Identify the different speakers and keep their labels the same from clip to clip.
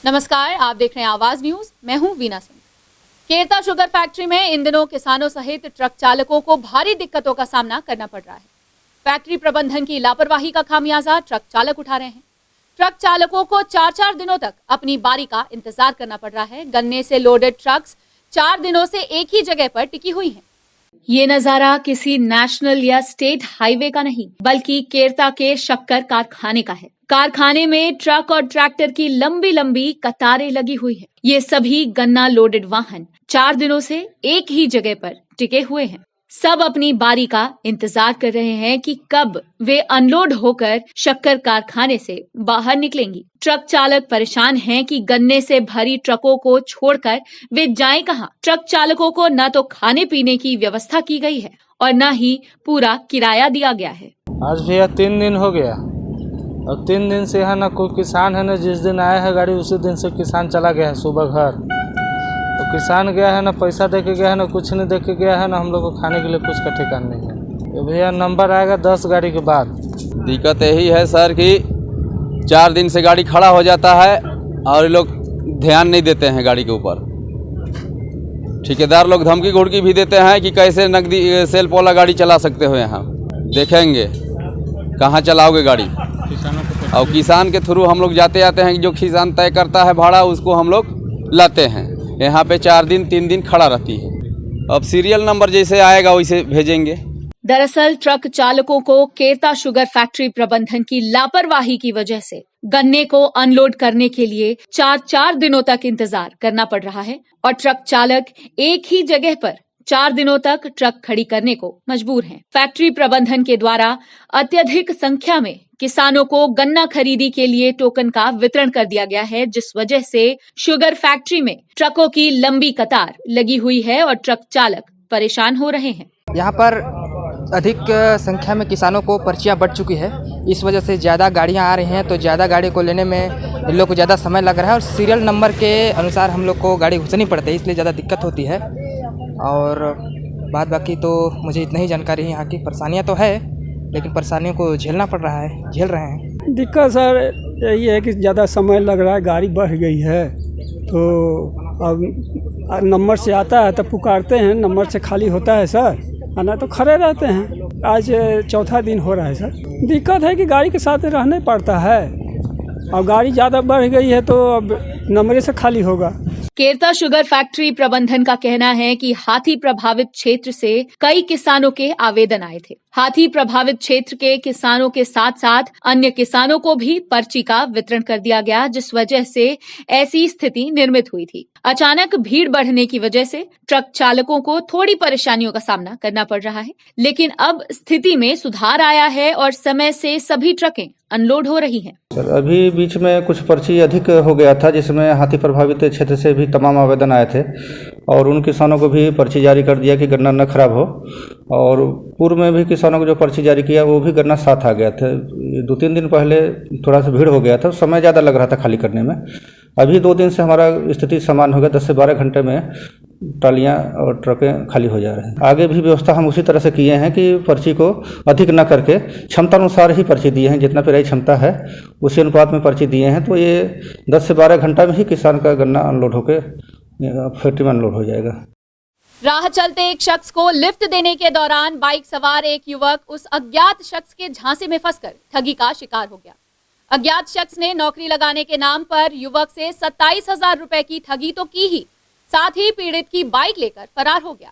Speaker 1: नमस्कार, आप देख रहे हैं आवाज न्यूज। मैं हूं वीना सिंह। केरता शुगर फैक्ट्री में इन दिनों किसानों सहित ट्रक चालकों को भारी दिक्कतों का सामना करना पड़ रहा है। फैक्ट्री प्रबंधन की लापरवाही का खामियाजा ट्रक चालक उठा रहे हैं। ट्रक चालकों को 4-4 दिनों तक अपनी बारी का इंतजार करना पड़ रहा है। गन्ने से लोडेड ट्रक्स 4 दिनों से एक ही जगह पर टिकी हुई हैं। ये नजारा किसी नेशनल या स्टेट हाईवे का नहीं, बल्कि केरता के शक्कर कारखाने का है। कारखाने में ट्रक और ट्रैक्टर की लंबी लंबी कतारें लगी हुई है। ये सभी गन्ना लोडेड वाहन 4 दिनों से एक ही जगह पर टिके हुए हैं। सब अपनी बारी का इंतजार कर रहे हैं कि कब वे अनलोड होकर शक्कर कारखाने से बाहर निकलेंगी। ट्रक चालक परेशान हैं कि गन्ने से भरी ट्रकों को छोड़कर वे जाएं कहां। ट्रक चालकों को न तो खाने पीने की व्यवस्था की गई है और न ही पूरा किराया दिया गया है।
Speaker 2: आज भैया 3 दिन हो गया और 3 दिन से है ना कोई किसान है ना, जिस दिन आया है गाड़ी उसी दिन से किसान चला गया है सुबह घर। तो किसान गया है ना, पैसा दे के गया है ना, कुछ नहीं दे के गया है ना, हम लोग को खाने के लिए कुछ का ठिकाना नहीं है। तो भैया नंबर आएगा 10 गाड़ी के बाद।
Speaker 3: दिक्कत यही है सर कि 4 दिन से गाड़ी खड़ा हो जाता है और ये लोग ध्यान नहीं देते हैं गाड़ी के ऊपर। ठेकेदार लोग धमकी घुड़की भी देते हैं कि कैसे नकदी सेल्फ वाला गाड़ी चला सकते हो, यहाँ देखेंगे कहाँ चलाओगे गाड़ी। और किसान के थ्रू हम लोग जाते आते हैं, जो किसान तय करता है भाड़ा उसको हम लोग लाते हैं। यहाँ पे 4 दिन 3 दिन खड़ा रहती है। अब सीरियल नंबर जैसे आएगा वैसे भेजेंगे।
Speaker 1: दरअसल ट्रक चालकों को केरता शुगर फैक्ट्री प्रबंधन की लापरवाही की वजह से गन्ने को अनलोड करने के लिए 4-4 दिनों तक इंतजार करना पड़ रहा है और ट्रक चालक एक ही जगह पर 4 दिनों तक ट्रक खड़ी करने को मजबूर हैं। फैक्ट्री प्रबंधन के द्वारा अत्यधिक संख्या में किसानों को गन्ना खरीदी के लिए टोकन का वितरण कर दिया गया है, जिस वजह से शुगर फैक्ट्री में ट्रकों की लंबी कतार लगी हुई है और ट्रक चालक परेशान हो रहे हैं।
Speaker 4: यहाँ पर अधिक संख्या में किसानों को पर्चियाँ बढ़ चुकी है। इस वजह से ज़्यादा गाड़ियाँ आ रही हैं, तो ज़्यादा गाड़ी को लेने में इन लोग को ज़्यादा समय लग रहा है और सीरियल नंबर के अनुसार हम लोग को गाड़ी घुसनी पड़ती है, इसलिए ज़्यादा दिक्कत होती है। और बात बाकी तो मुझे इतनी ही जानकारी है। यहाँ की परेशानियाँ तो है, लेकिन परेशानियों को झेलना पड़ रहा है, झेल रहे हैं।
Speaker 5: दिक्कत सर यही है कि ज़्यादा समय लग रहा है, गाड़ी बढ़ गई है। तो अब नंबर से आता है तो पुकारते हैं, नंबर से खाली होता है सर, ना तो खड़े रहते हैं। आज 4था दिन हो रहा है सर। दिक्कत है कि गाड़ी के साथ रहना पड़ता है और गाड़ी ज़्यादा बढ़ गई है तो अब नंबरे से खाली होगा।
Speaker 1: केरता शुगर फैक्ट्री प्रबंधन का कहना है कि हाथी प्रभावित क्षेत्र से कई किसानों के आवेदन आए थे। हाथी प्रभावित क्षेत्र के किसानों के साथ साथ अन्य किसानों को भी पर्ची का वितरण कर दिया गया, जिस वजह से ऐसी स्थिति निर्मित हुई थी। अचानक भीड़ बढ़ने की वजह से ट्रक चालकों को थोड़ी परेशानियों का सामना करना पड़ रहा है, लेकिन अब स्थिति में सुधार आया है और समय से सभी ट्रकें अनलोड हो रही हैं।
Speaker 6: सर अभी बीच में कुछ पर्ची अधिक हो गया था, जिसमें हाथी प्रभावित क्षेत्र से भी तमाम आवेदन आए थे और उन किसानों को भी पर्ची जारी कर दिया कि गन्ना न खराब हो। और पूर्व में भी किसानों को जो पर्ची जारी किया वो भी गन्ना साथ आ गया था। 2-3 दिन पहले थोड़ा सा भीड़ हो गया था, समय ज़्यादा लग रहा था खाली करने में। अभी 2 दिन से हमारा स्थिति समान हो गया, 10 से 12 घंटे में ट्रालियाँ और ट्रकें खाली हो जा रहे हैं। आगे भी व्यवस्था हम उसी तरह से किए हैं कि पर्ची को अधिक न करके क्षमता अनुसार ही पर्ची दिए हैं, जितना पेराई क्षमता है उसी अनुपात में पर्ची दिए हैं। तो ये 10 से 12 घंटा में ही किसान का गन्ना अनलोड होकर फैक्ट्री में अनलोड हो जाएगा।
Speaker 1: राह चलते एक शख्स को लिफ्ट देने के दौरान बाइक सवार एक युवक उस अज्ञात शख्स के झांसे में फंसकर ठगी का शिकार हो गया। अज्ञात शख्स ने नौकरी लगाने के नाम पर युवक से 27,000 रुपए की ठगी तो की ही, साथ ही पीड़ित की बाइक लेकर फरार हो गया।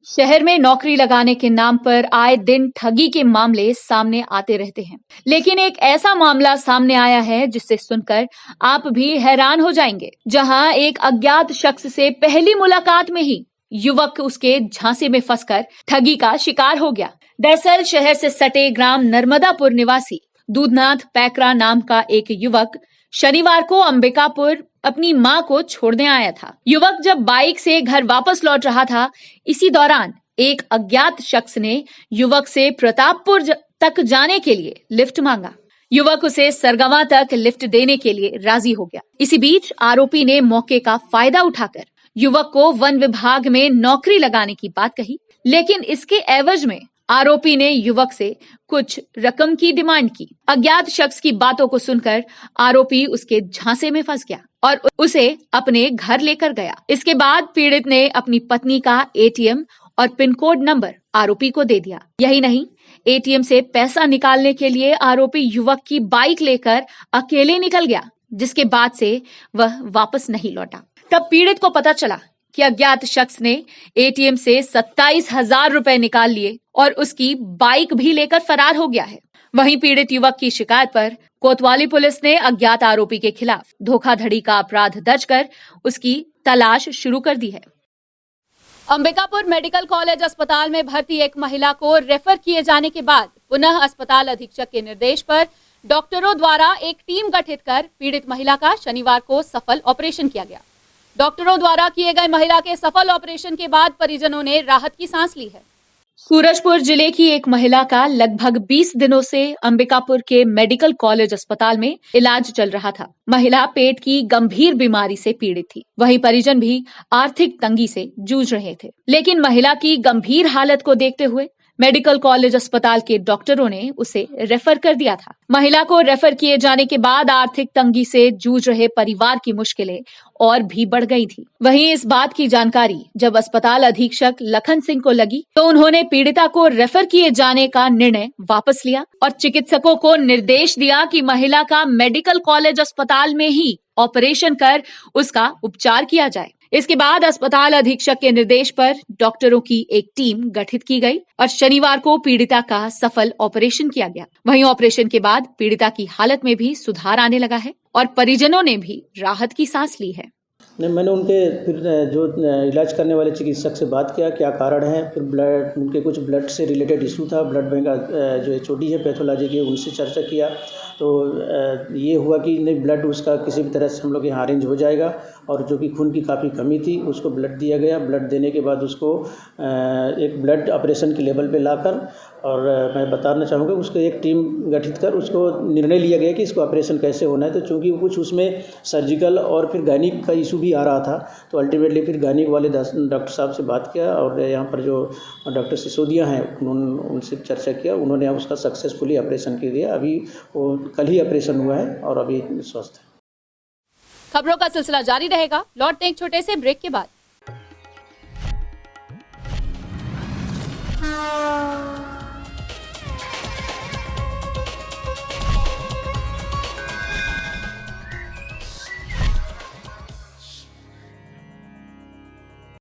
Speaker 1: शहर में नौकरी लगाने के नाम पर आए दिन ठगी के मामले सामने आते रहते हैं, लेकिन एक ऐसा मामला सामने आया है जिससे सुनकर आप भी हैरान हो जाएंगे, जहां एक अज्ञात शख्स से पहली मुलाकात में ही युवक उसके झांसे में फंसकर ठगी का शिकार हो गया। दरअसल शहर से सटे ग्राम नर्मदापुर निवासी दूधनाथ पैकरा नाम का एक युवक शनिवार को अंबिकापुर अपनी मां को छोड़ने आया था। युवक जब बाइक से घर वापस लौट रहा था, इसी दौरान एक अज्ञात शख्स ने युवक से प्रतापपुर तक जाने के लिए लिफ्ट मांगा। युवक उसे सरगवा तक लिफ्ट देने के लिए राजी हो गया। इसी बीच आरोपी ने मौके का फायदा उठाकर युवक को वन विभाग में नौकरी लगाने की बात कही, लेकिन इसके एवज में आरोपी ने युवक से कुछ रकम की डिमांड की। अज्ञात शख्स की बातों को सुनकर आरोपी उसके झांसे में फंस गया। और उसे अपने घर लेकर गया। इसके बाद पीड़ित ने अपनी पत्नी का एटीएम और पिन कोड नंबर आरोपी को दे दिया। यही नहीं, एटीएम से पैसा निकालने के लिए आरोपी युवक की बाइक लेकर अकेले निकल गया, जिसके बाद से वह वापस नहीं लौटा। तब पीड़ित को पता चला कि अज्ञात शख्स ने एटीएम से 27,000 रुपए निकाल लिए और उसकी बाइक भी लेकर फरार हो गया है। वहीं पीड़ित युवक की शिकायत पर कोतवाली पुलिस ने अज्ञात आरोपी के खिलाफ धोखाधड़ी का अपराध दर्ज कर उसकी तलाश शुरू कर दी है। अंबिकापुर मेडिकल कॉलेज अस्पताल में भर्ती एक महिला को रेफर किए जाने के बाद पुनः अस्पताल अधीक्षक के निर्देश पर डॉक्टरों द्वारा एक टीम गठित कर पीड़ित महिला का शनिवार को सफल ऑपरेशन किया गया। डॉक्टरों द्वारा किए गए महिला के सफल ऑपरेशन के बाद परिजनों ने राहत की सांस ली है। सूरजपुर जिले की एक महिला का लगभग 20 दिनों से अंबिकापुर के मेडिकल कॉलेज अस्पताल में इलाज चल रहा था। महिला पेट की गंभीर बीमारी से पीड़ित थी। वहीं परिजन भी आर्थिक तंगी से जूझ रहे थे। लेकिन महिला की गंभीर हालत को देखते हुए मेडिकल कॉलेज अस्पताल के डॉक्टरों ने उसे रेफर कर दिया था। महिला को रेफर किए जाने के बाद आर्थिक तंगी से जूझ रहे परिवार की मुश्किलें और भी बढ़ गई थी। वहीं इस बात की जानकारी जब अस्पताल अधीक्षक लखन सिंह को लगी तो उन्होंने पीड़िता को रेफर किए जाने का निर्णय वापस लिया और चिकित्सकों को निर्देश दिया कि महिला का मेडिकल कॉलेज अस्पताल में ही ऑपरेशन कर उसका उपचार किया जाए। इसके बाद अस्पताल अधीक्षक के निर्देश पर डॉक्टरों की एक टीम गठित की गई और शनिवार को पीड़िता का सफल ऑपरेशन किया गया। वहीं ऑपरेशन के बाद पीड़िता की हालत में भी सुधार आने लगा है और परिजनों ने भी राहत की सांस ली है।
Speaker 7: नहीं, मैंने उनके फिर जो इलाज करने वाले चिकित्सक से बात किया क्या कारण है। फिर ब्लड उनके कुछ ब्लड से रिलेटेड इशू था, ब्लड बैंक जो HOD है पैथोलॉजी की, उनसे चर्चा किया तो ये हुआ कि नहीं, ब्लड उसका किसी भी तरह से हम लोग यहाँ अरेंज हो जाएगा। और जो कि खून की काफ़ी कमी थी उसको ब्लड दिया गया। ब्लड देने के बाद उसको एक ब्लड ऑपरेशन के लेवल पे लाकर और मैं बताना चाहूँगा उसको एक टीम गठित कर उसको निर्णय लिया गया कि इसको ऑपरेशन कैसे होना है। तो चूँकि कुछ उसमें सर्जिकल और फिर गायनिक का इशू भी आ रहा था तो अल्टीमेटली फिर गायनिक वाले डॉक्टर साहब से बात किया और यहाँ पर जो डॉक्टर सिसोदिया हैं उन्होंने उनसे चर्चा किया। उन्होंने उसका सक्सेसफुली ऑपरेशन कर दिया। अभी वो कल ही ऑपरेशन हुआ है और अभी स्वस्थ है।
Speaker 1: खबरों का सिलसिला जारी रहेगा। लौटते एक छोटे से ब्रेक के बाद।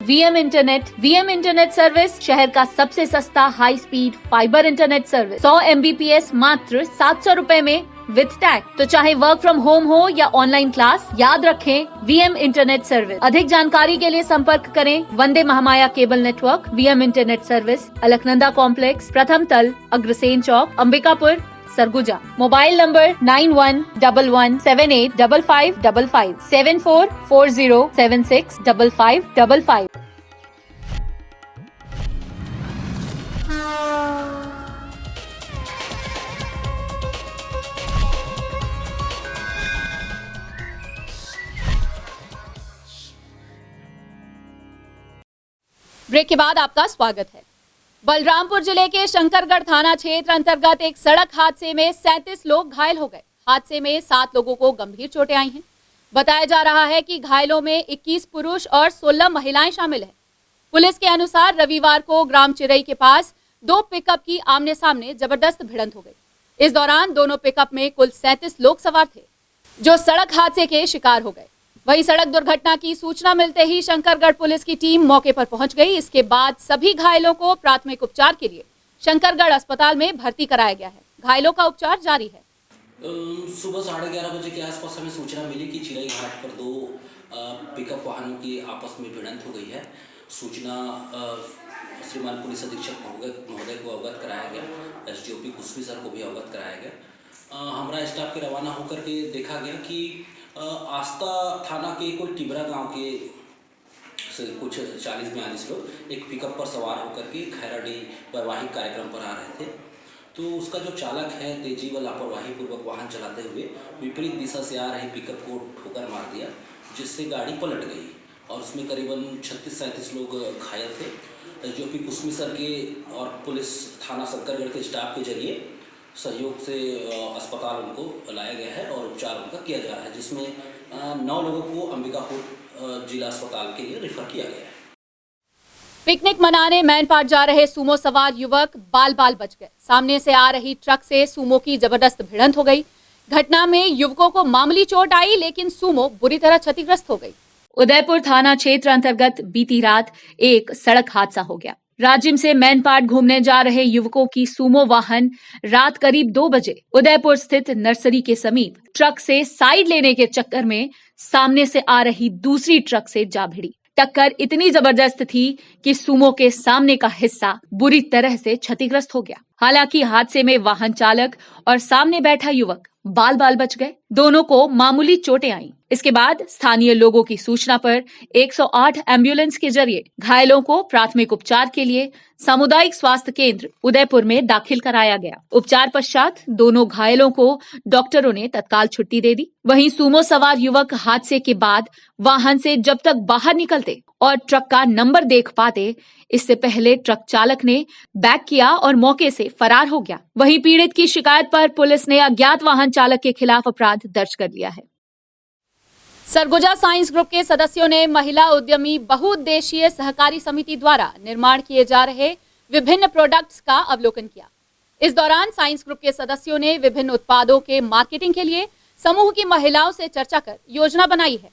Speaker 1: वीएम इंटरनेट सर्विस शहर का सबसे सस्ता high speed fibre internet service 100 MBPS मात्र 700 रुपए में विद टैग। तो चाहे वर्क फ्रॉम होम हो या ऑनलाइन क्लास, याद रखें वीएम इंटरनेट सर्विस। अधिक जानकारी के लिए संपर्क करें Vande Mahamaya cable network VM internet service, Alaknanda complex, प्रथम तल, Agrasen Chowk, Ambikapur, Surguja. Mobile number 9111785555 7440765555। Break के बाद आपका स्वागत है। बलरामपुर जिले के शंकरगढ़ थाना क्षेत्र अंतर्गत एक सड़क हादसे में 37 लोग घायल हो गए। हादसे में 7 लोगों को गंभीर चोटें आई हैं। बताया जा रहा है कि घायलों में 21 पुरुष और 16 महिलाएं शामिल हैं। पुलिस के अनुसार रविवार को ग्राम चिरई के पास 2 पिकअप की आमने सामने जबरदस्त भिड़ंत हो गई। इस दौरान दोनों पिकअप में कुल 37 लोग सवार थे जो सड़क हादसे के शिकार हो गए। वहीं सड़क दुर्घटना की सूचना मिलते ही शंकरगढ़ पुलिस की टीम मौके पर पहुंच गई। इसके बाद सभी घायलों को प्राथमिक उपचार के लिए शंकरगढ़ अस्पताल में भर्ती कराया गया है। घायलों का उपचार जारी है।
Speaker 8: सुबह 11:30 बजे के आसपास हमें सूचना मिली कि चिरई घाट पर 2 पिकअप वाहनों की आपस में भिड़ंत हो गई है। सूचना श्रीमान पुलिस अधीक्षक महोदय को अवगत कराया गया, SDOP कुशवी सर को भी अवगत कराया गया। हमारा स्टाफ के रवाना होकर के देखा गया कि आस्था थाना के कोई टिबरा गांव के से कुछ 40-42 लोग एक पिकअप पर सवार होकर के खैराडी वैवाहिक कार्यक्रम पर आ रहे थे। तो उसका जो चालक है तेजी व लापरवाही पूर्वक वाहन चलाते हुए विपरीत दिशा से आ रही पिकअप को ठोकर मार दिया, जिससे गाड़ी पलट गई और उसमें करीबन 36-37 लोग घायल थे। SDOP कुशवी सर के और पुलिस थाना शंकरगढ़ के स्टाफ के जरिए सहयोग से अस्पताल उनको लाया गया है और उपचार उनका किया जा रहा है, जिसमें 9 लोगों को अंबिकापुर जिला अस्पताल के लिए रेफर किया गया है।
Speaker 1: पिकनिक मनाने मैनपाट जा रहे सूमो सवार युवक बाल बाल बच गए। सामने से आ रही ट्रक से सूमो की जबरदस्त भिड़ंत हो गई। घटना में युवकों को मामूली चोट आई, लेकिन सूमो बुरी तरह क्षतिग्रस्त हो गई। उदयपुर थाना क्षेत्र अंतर्गत बीती रात एक सड़क हादसा हो गया। राजिम से मैनपाट घूमने जा रहे युवकों की सूमो वाहन रात करीब 2 बजे उदयपुर स्थित नर्सरी के समीप ट्रक से साइड लेने के चक्कर में सामने से आ रही दूसरी ट्रक से जा भिड़ी। टक्कर इतनी जबरदस्त थी कि सूमो के सामने का हिस्सा बुरी तरह से क्षतिग्रस्त हो गया। हालांकि हादसे में वाहन चालक और सामने बैठा युवक बाल बाल बच गए। दोनों को मामूली चोटें आईं। इसके बाद स्थानीय लोगों की सूचना पर 108 एम्बुलेंस के जरिए घायलों को प्राथमिक उपचार के लिए सामुदायिक स्वास्थ्य केंद्र उदयपुर में दाखिल कराया गया। उपचार पश्चात दोनों घायलों को डॉक्टरों ने तत्काल छुट्टी दे दी। वहीं सूमो सवार युवक हादसे के बाद वाहन से जब तक बाहर निकलते और ट्रक का नंबर देख पाते, इससे पहले ट्रक चालक ने बैक किया और मौके से फरार हो गया। वहीं पीड़ित की शिकायत पर पुलिस ने अज्ञात वाहन चालक के खिलाफ अपराध दर्ज कर लिया है। सरगुजा साइंस ग्रुप के सदस्यों ने महिला उद्यमी बहुउद्देशीय सहकारी समिति द्वारा निर्माण किए जा रहे विभिन्न प्रोडक्ट्स का अवलोकन किया। इस दौरान साइंस ग्रुप के सदस्यों ने विभिन्न उत्पादों के मार्केटिंग के लिए समूह की महिलाओं से चर्चा कर योजना बनाई है।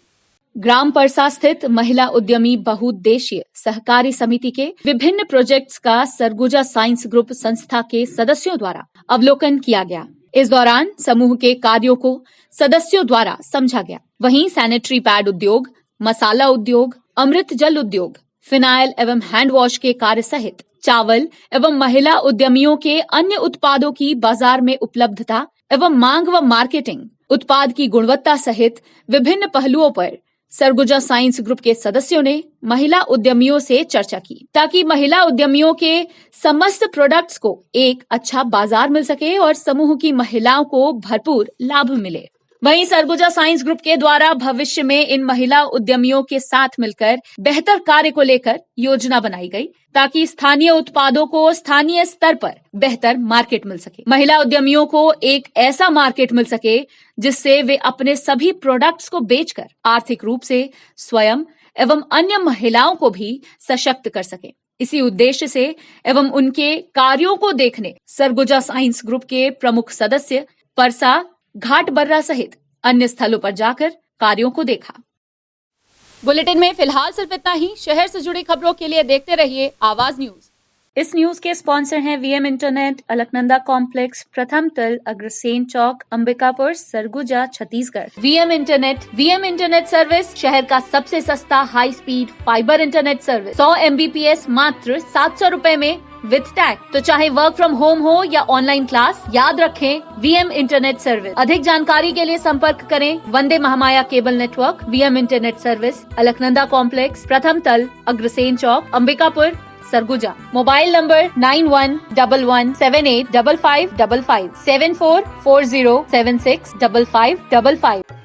Speaker 1: ग्राम परसा स्थित महिला उद्यमी बहुउद्देशीय सहकारी समिति के विभिन्न प्रोजेक्ट्स का सरगुजा साइंस ग्रुप संस्था के सदस्यों द्वारा अवलोकन किया गया। इस दौरान समूह के कार्यों को सदस्यों द्वारा समझा गया। वहीं सैनिटरी पैड उद्योग, मसाला उद्योग, अमृत जल उद्योग, फिनाइल एवं हैंड वॉश के कार्य सहित चावल एवं महिला उद्यमियों के अन्य उत्पादों की बाजार में उपलब्धता एवं मांग व मार्केटिंग, उत्पाद की गुणवत्ता सहित विभिन्न पहलुओं पर सरगुजा साइंस ग्रुप के सदस्यों ने महिला उद्यमियों से चर्चा की, ताकि महिला उद्यमियों के समस्त प्रोडक्ट्स को एक अच्छा बाजार मिल सके और समूह की महिलाओं को भरपूर लाभ मिले। वहीं सरगुजा साइंस ग्रुप के द्वारा भविष्य में इन महिला उद्यमियों के साथ मिलकर बेहतर कार्य को लेकर योजना बनाई गई, ताकि स्थानीय उत्पादों को स्थानीय स्तर पर बेहतर मार्केट मिल सके। महिला उद्यमियों को एक ऐसा मार्केट मिल सके जिससे वे अपने सभी प्रोडक्ट्स को बेचकर आर्थिक रूप से स्वयं एवं अन्य महिलाओं को भी सशक्त कर सके। इसी उद्देश्य से एवं उनके कार्यों को देखने सरगुजा साइंस ग्रुप के प्रमुख सदस्य परसा, घाट बर्रा सहित अन्य स्थलों पर जाकर कार्यों को देखा। बुलेटिन में फिलहाल सिर्फ इतना ही। शहर से जुड़ी खबरों के लिए देखते रहिए आवाज न्यूज। इस न्यूज के स्पॉन्सर हैं वीएम इंटरनेट, अलकनंदा कॉम्प्लेक्स, प्रथम तल, Agrasen Chowk, Ambikapur, Surguja, Chhattisgarh. VM internet service शहर का सबसे सस्ता high speed fibre internet service. 100 MBPS मात्र 700 रुपए में विद टैग। तो चाहे वर्क फ्रॉम होम हो या ऑनलाइन क्लास, याद रखें वीएम इंटरनेट सर्विस। अधिक जानकारी के लिए संपर्क करें Vande Mahamaya cable network, VM internet service, Alaknanda complex, प्रथम तल, अग्रसेन चौक, अंबिकापुर, सरगुजा। Mobile number 9111785555 7440765555।